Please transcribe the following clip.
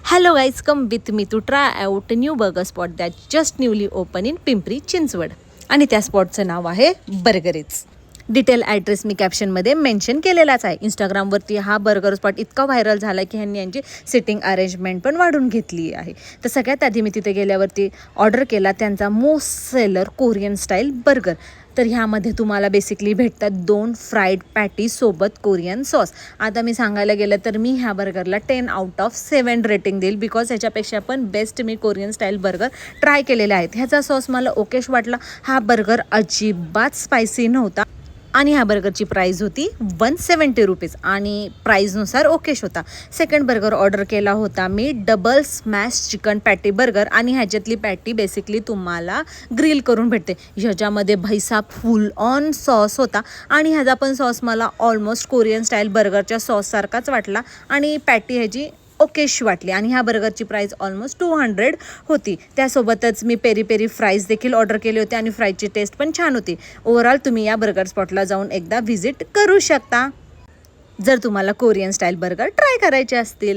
Hello guys, come with me to try out a new burger spot that just newly opened in Pimpri Chinchwad. आणि त्या स्पॉटचं नाव आहे बर्गरीज. Detail address मी कॅप्शनमध्ये mention केलेलाच आहे. इंस्टाग्रामवरती हा burger spot इतका viral झाला की ह्यांनी यांची सिटिंग अरेंजमेंट पण वाढून घेतली आहे. तर सगळ्यात आधी मी तिथे गेल्यावरती ऑर्डर केला त्यांचा most seller Korean style burger. तर ह्यामध्ये तुम्हाला बेसिकली भेटतात 2 फ्राईड पॅटी सोबत कोरियन सॉस. आता मी सांगायला गेलं तर मी ह्या बर्गरला 10 आउट ऑफ 7 रेटिंग देईल, बिकॉज ह्याच्यापेक्षा पण बेस्ट मी कोरियन स्टाईल बर्गर ट्राय केलेले आहेत. ह्याचा सॉस मला ओकेश वाटला. हा बर्गर अजिबात स्पायसी नव्हता आणि ह्या बर्गरची प्राईज होती 170 रुपीज आणि प्राईजनुसार ओकेश होता. सेकंड बर्गर ऑर्डर केला होता मी double smash chicken patty burger आणि ह्याच्यातली पॅटी बेसिकली तुम्हाला ग्रिल करून भेटते. ह्याच्यामध्ये भैसा फुल ऑन सॉस होता आणि ह्याचा पण सॉस मला ऑलमोस्ट कोरियन स्टाईल बर्गरच्या सॉससारखाच वाटला आणि पॅटी ह्याची ओकेश वाटली. आणि ह्या बर्गरची प्राईस ऑलमोस्ट 200 होती. त्यासोबतच मी पेरी पेरी फ्राईज देखील ऑर्डर केले होते आणि फ्राईजची टेस्ट पण छान होती. ओव्हरऑल तुम्ही या बर्गर स्पॉटला जाऊन एकदा व्हिजिट करू शकता जर तुम्हाला कोरियन स्टाईल बर्गर ट्राय करायचे असतील.